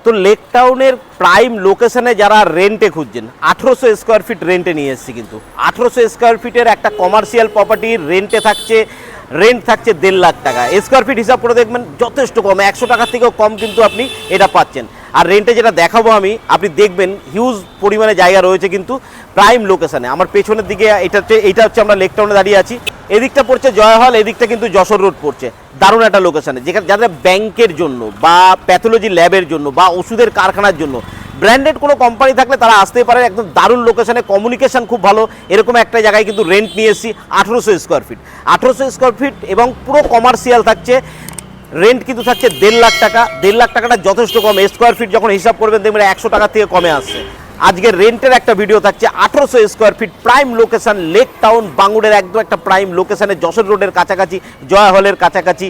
তো লেক টাউনের প্রাইম লোকেশনে যারা রেন্টে খুঁজছেন 1800 স্কোয়ার ফিট রেন্টে নিয়ে এসেছি, কিন্তু 1800 স্কোয়ার ফিটের একটা কমার্শিয়াল প্রপার্টির রেন্ট থাকছে 1.5 লাখ টাকা। স্কোয়ার ফিট হিসাব করে দেখবেন যথেষ্ট কম, 100 টাকার থেকেও কম কিন্তু আপনি এটা পাচ্ছেন। আর রেন্টে যেটা দেখাবো আমি, আপনি দেখবেন হিউজ পরিমাণে জায়গা রয়েছে কিন্তু প্রাইম লোকেশনে। আমার পেছনের দিকে এইটা হচ্ছে আমরা লেক টাউনে দাঁড়িয়ে আছি, এদিকটা পড়ছে জয় হল, এদিকটা কিন্তু যশোর রোড পড়ছে। দারুণ একটা লোকেশনে, যেখানে যাদের ব্যাংকের জন্য বা প্যাথোলজি ল্যাবের জন্য বা ওষুধের কারখানার জন্য ব্র্যান্ডেড কোনো কোম্পানি থাকলে তারা আসতেই পারে। একদম দারুণ লোকেশনে, কমিউনিকেশন খুব ভালো, এরকম একটা জায়গায় কিন্তু রেন্ট নিয়ে এসেছি 1800 স্কোয়ার ফিট। 1800 স্কোয়ার ফিট এবং পুরো কমার্শিয়াল থাকছে। রেন্ট কিন্তু থাকছে 1.5 লাখ টাকা। 1.5 লাখ টাকাটা যথেষ্ট কম, স্কোয়ার ফিট যখন হিসাব করবেন দেখবেন 100 টাকা থেকে কমে আসছে। আজকে রেন্টের একটা ভিডিও থাকছে 1800 square feet, prime location, lake town, বাঙ্গুরের একদম একটা প্রাইম লোকেশনে, যশোর রোডের কাছাকাছি, জয়া হলের কাছাকাছি,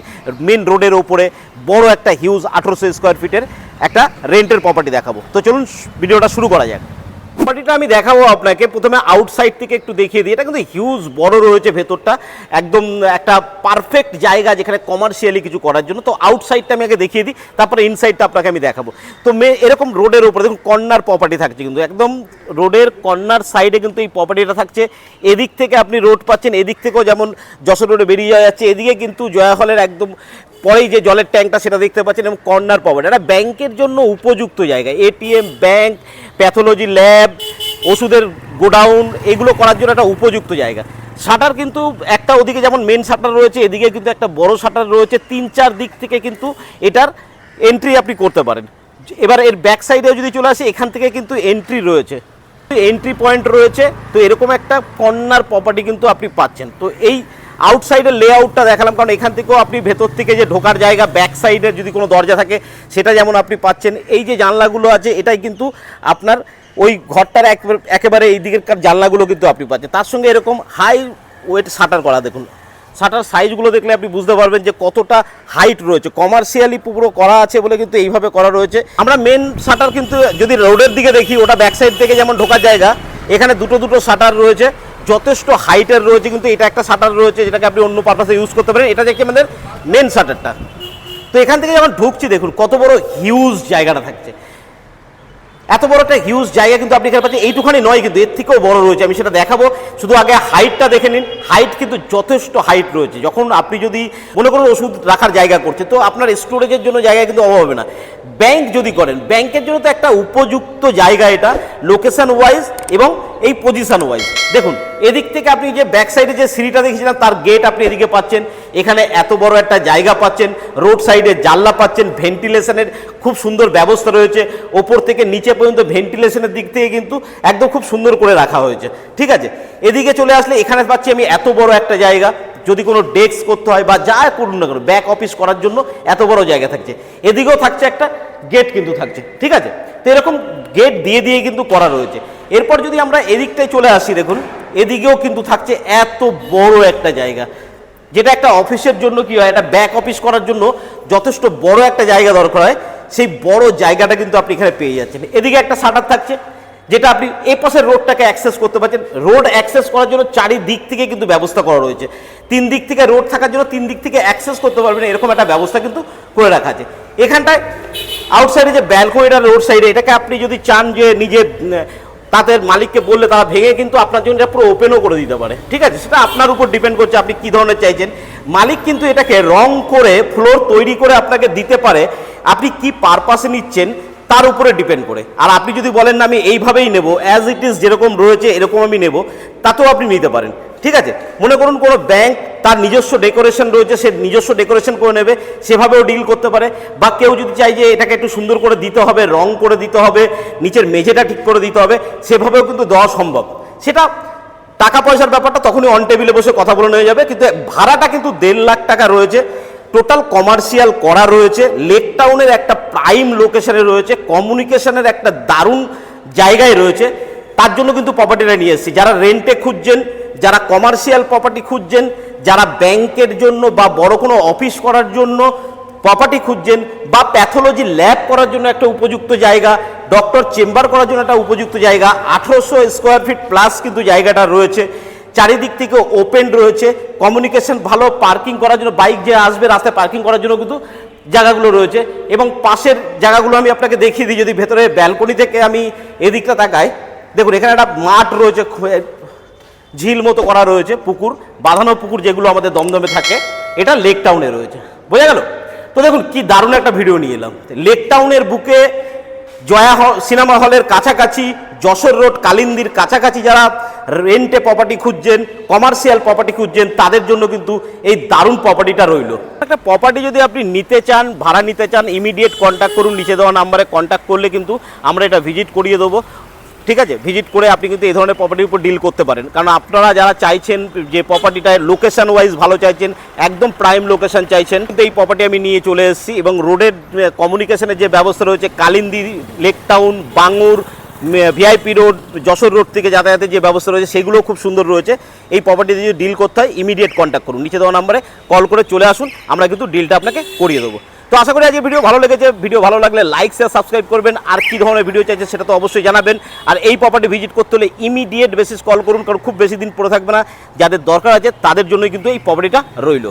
মেন রোডের ওপরে বড় একটা হিউজ 1800 স্কোয়ার ফিটের একটা রেন্টের প্রপার্টি দেখাবো। তো চলুন ভিডিওটা শুরু করা যাক। প্রপার্টিটা আমি দেখাবো আপনাকে, প্রথমে আউটসাইড থেকে একটু দেখিয়ে দিই। এটা কিন্তু হিউজ বড় রয়েছে, ভেতরটা একদম একটা পারফেক্ট জায়গা যেখানে কমার্শিয়ালি কিছু করার জন্য। তো আউটসাইডটা আমি আগে দেখিয়ে দিই, তারপরে ইনসাইডটা আপনাকে আমি দেখাবো। তো এরকম রোডের উপরে দেখুন কর্নার প্রপার্টি থাকছে, কিন্তু একদম রোডের কর্নার সাইডে কিন্তু এই প্রপার্টিটা থাকছে। এদিক থেকে আপনি রোড পাচ্ছেন, এদিক থেকেও যেমন যশোর রোডে বেরিয়ে যাচ্ছে, এদিকে কিন্তু জয়া হলের একদম পরেই যে জলের ট্যাঙ্কটা সেটা দেখতে পাচ্ছেন, এবং কর্নার প্রপার্টি। এটা ব্যাংকের জন্য উপযুক্ত জায়গা, এটিএম, ব্যাংক, প্যাথোলজি ল্যাব, ওষুধের গোডাউন, এগুলো করার জন্য একটা উপযুক্ত জায়গা। শাটার কিন্তু একটা ওদিকে যেমন মেন শাটার রয়েছে, এদিকে কিন্তু একটা বড় শাটার রয়েছে। 3-4 দিক থেকে কিন্তু এটার এন্ট্রি আপনি করতে পারেন। এবার এর ব্যাক সাইডেও যদি চলে আসে, এখান থেকে কিন্তু এন্ট্রি রয়েছে, এন্ট্রি পয়েন্ট রয়েছে। তো এরকম একটা কর্নার প্রপার্টি কিন্তু আপনি পাচ্ছেন। তো এই আউটসাইডের লেআউটটা দেখালাম, কারণ এখান থেকেও আপনি ভেতর থেকে যে ঢোকার জায়গা, ব্যাক সাইডের যদি কোনো দরজা থাকে সেটা যেমন আপনি পাচ্ছেন। এই যে জানলাগুলো আছে, এটাই কিন্তু আপনার ওই ঘরটার একেবারে এই দিকের জানলাগুলো কিন্তু আপনি পাচ্ছেন। তার সঙ্গে এরকম হাই ওয়েট শাটার করা, দেখুন শাটার সাইজগুলো দেখলে আপনি বুঝতে পারবেন যে কতটা হাইট রয়েছে। কমার্শিয়ালি পুরো করা আছে বলে কিন্তু এইভাবে করা রয়েছে। আমরা মেন শাটার কিন্তু যদি রোডের দিকে দেখি, ওটা ব্যাক সাইড থেকে যেমন ঢোকার জায়গা, এখানে দুটো শাটার রয়েছে, যথেষ্ট হাইটের রয়েছে। কিন্তু এটা একটা শাটার রয়েছে যেটাকে আপনি অন্য পারপাসে ইউজ করতে পারেন। এটা দেখছি আমাদের মেন শাটারটা। তো এখান থেকে যখন ঢুকছি দেখুন কত বড় হিউজ জায়গাটা থাকছে। এত বড় একটা হিউজ জায়গা কিন্তু আপনি এখানে পাচ্ছেন। এইটুখানি নয়, কিন্তু এর থেকেও বড় রয়েছে, আমি সেটা দেখাবো। শুধু আগে হাইটটা দেখে নিন, হাইট কিন্তু যথেষ্ট হাইট রয়েছে। যখন আপনি যদি মনে করুন ওষুধ রাখার জায়গা করছে, তো আপনার স্টোরেজের জন্য জায়গা কিন্তু অভাব হবে না। ব্যাংক যদি করেন, ব্যাংকের জন্য তো একটা উপযুক্ত জায়গা এটা, লোকেশন ওয়াইজ এবং এই পজিশন ওয়াইজ। দেখুন এদিক থেকে আপনি যে ব্যাক সাইডে যে সিঁড়িটা দেখেছিলেন, তার গেট আপনি এদিকে পাচ্ছেন। এখানে এত বড় একটা জায়গা পাচ্ছেন, রোড সাইডে জানলা পাচ্ছেন, ভেন্টিলেশনের খুব সুন্দর ব্যবস্থা রয়েছে। ওপর থেকে নিচে পর্যন্ত ভেন্টিলেশনের দিক থেকে কিন্তু একদম খুব সুন্দর করে রাখা হয়েছে। ঠিক আছে, এদিকে চলে আসলে এখানে পাচ্ছি আমি এত বড় একটা জায়গা, যদি কোনো ডেস্ক করতে হয় বা যা করুন না কেন, ব্যাক অফিস করার জন্য এত বড় জায়গা থাকছে। এদিকেও থাকছে একটা গেট কিন্তু থাকছে। ঠিক আছে, তো এরকম গেট দিয়ে কিন্তু করা রয়েছে। এরপর যদি আমরা এদিকটায় চলে আসি, দেখুন এদিকেও কিন্তু থাকছে এত বড় একটা জায়গা, যেটা একটা অফিসের জন্য কি হয়, একটা ব্যাক অফিস করার জন্য যথেষ্ট বড় একটা জায়গা দরকার হয়। সেই বড় জায়গাটা কিন্তু আপনি এখানে পেয়ে যাচ্ছেন। এদিকে একটা শাটার থাকছে, যেটা আপনি এই পাশের রোডটাকে অ্যাক্সেস করতে পারছেন। রোড অ্যাক্সেস করার জন্য চারিদিক থেকে কিন্তু ব্যবস্থা করা রয়েছে। 3 দিক থেকে রোড থাকার জন্য 3 দিক থেকে অ্যাক্সেস করতে পারবেন, এরকম একটা ব্যবস্থা কিন্তু করে রাখা আছে। এখানটায় আউটসাইডে যে ব্যালকনিটা রোড সাইডে, এটাকে আপনি যদি চান যে নিজে তাদের মালিককে বললে তারা ভেঙে কিন্তু আপনার জন্য পুরো ওপেনও করে দিতে পারে। ঠিক আছে, সেটা আপনার উপর ডিপেন্ড করছে আপনি কী ধরনের চাইছেন। মালিক কিন্তু এটাকে রং করে ফ্লোর তৈরি করে আপনাকে দিতে পারে, আপনি কি পারপাসে নিচ্ছেন তার উপরে ডিপেন্ড করে। আর আপনি যদি বলেন না আমি এইভাবেই নেব, অ্যাজ ইট ইজ যেরকম রয়েছে এরকম আমি নেব, তাতেও আপনি নিতে পারেন। ঠিক আছে, মনে করুন কোনো ব্যাংক তার নিজস্ব ডেকোরেশন রয়েছে, সে নিজস্ব ডেকোরেশন করে নেবে, সেভাবেও ডিল করতে পারে। বা কেউ যদি চাই যে এটাকে একটু সুন্দর করে দিতে হবে, রং করে দিতে হবে, নিচের মেঝেটা ঠিক করে দিতে হবে, সেভাবেও কিন্তু দেওয়া সম্ভব। সেটা টাকা পয়সার ব্যাপারটা তখনই অন টেবিলে বসে কথা বলে নিয়ে যাবে। কিন্তু ভাড়াটা কিন্তু 1.5 লাখ টাকা রয়েছে, টোটাল কমার্শিয়াল করা রয়েছে, লেক টাউনের একটা প্রাইম লোকেশনে রয়েছে, কমিউনিকেশনের একটা দারুণ জায়গায় রয়েছে। তার জন্য কিন্তু প্রপার্টিটা নিয়ে এসেছি। যারা রেন্টে খুঁজছেন, যারা কমার্শিয়াল প্রপার্টি খুঁজছেন, যারা ব্যাংকের জন্য বা বড় কোনো অফিস করার জন্য প্রপার্টি খুঁজছেন, বা প্যাথোলজি ল্যাব করার জন্য একটা উপযুক্ত জায়গা, ডক্টর চেম্বার করার জন্য একটা উপযুক্ত জায়গা, 1800 স্কোয়ার ফিট প্লাস কিন্তু জায়গাটা রয়েছে। চারিদিক থেকে ওপেন রয়েছে, কমিউনিকেশন ভালো, পার্কিং করার জন্য বাইক যে আসবে রাস্তায় পার্কিং করার জন্য কিন্তু জায়গাগুলো রয়েছে। এবং পাশের জায়গাগুলো আমি আপনাকে দেখিয়ে দিই, যদি ভেতরে ব্যালকনি থেকে আমি এদিকটা তাকাই, দেখুন এখানে একটা মাঠ রয়েছে, ঝিল মতো করা রয়েছে, পুকুর, বাঁধানো পুকুর যেগুলো আমাদের দমদমে থাকে, এটা লেক টাউনে রয়েছে, বোঝা গেল? তো দেখুন কি দারুণ একটা ভিডিও নিয়ে এলাম। লেক টাউনের বুকে জয়া সিনেমা হলের কাছাকাছি, যশোর রোড কালিন্দির কাছাকাছি যারা রেন্টে প্রপার্টি খুঁজছেন, কমার্শিয়াল প্রপার্টি খুঁজছেন, তাদের জন্য কিন্তু এই দারুণ প্রপার্টিটা রইল। একটা প্রপার্টি যদি আপনি নিতে চান, ভাড়া নিতে চান, ইমিডিয়েট কন্ট্যাক্ট করুন, নিচে দেওয়া নাম্বারে কন্ট্যাক্ট করলে কিন্তু আমরা এটা ভিজিট করিয়ে দেবো। ঠিক আছে, ভিজিট করে আপনি কিন্তু এই ধরনের প্রপার্টির উপর ডিল করতে পারেন। কারণ আপনারা যারা চাইছেন যে প্রপার্টিটা লোকেশন ওয়াইজ ভালো চাইছেন, একদম প্রাইম লোকেশন চাইছেন, কিন্তু এই প্রপার্টি আমি নিয়ে চলে এসেছি। এবং রোডের কমিউনিকেশনের যে ব্যবস্থা রয়েছে, Kalindi, lake town, Bangur, VIP road, Jessore road থেকে যাতায়াতের যে ব্যবস্থা রয়েছে সেগুলোও খুব সুন্দর রয়েছে। এই প্রপার্টিতে যদি ডিল করতে হয় ইমিডিয়েট কন্ট্যাক্ট করুন, নিচে দেওয়া নাম্বারে কল করে চলে আসুন, আমরা কিন্তু ডিলটা আপনাকে করিয়ে দেবো। তো আশা করি আজকে ভিডিও ভালো লেগেছে। ভিডিও ভালো লাগলে লাইক শেয়ার সাবস্ক্রাইব করবেন, আর কী ধরনের ভিডিও চাইছে সেটা তো অবশ্যই জানাবেন। আর এই প্রপার্টি ভিজিট করতে হলে ইমিডিয়েট বেসিস কল করুন, কারণ খুব বেশি দিন পড়ে থাকবে না। যাদের দরকার আছে তাদের জন্যই কিন্তু এই প্রপার্টিটা রইল।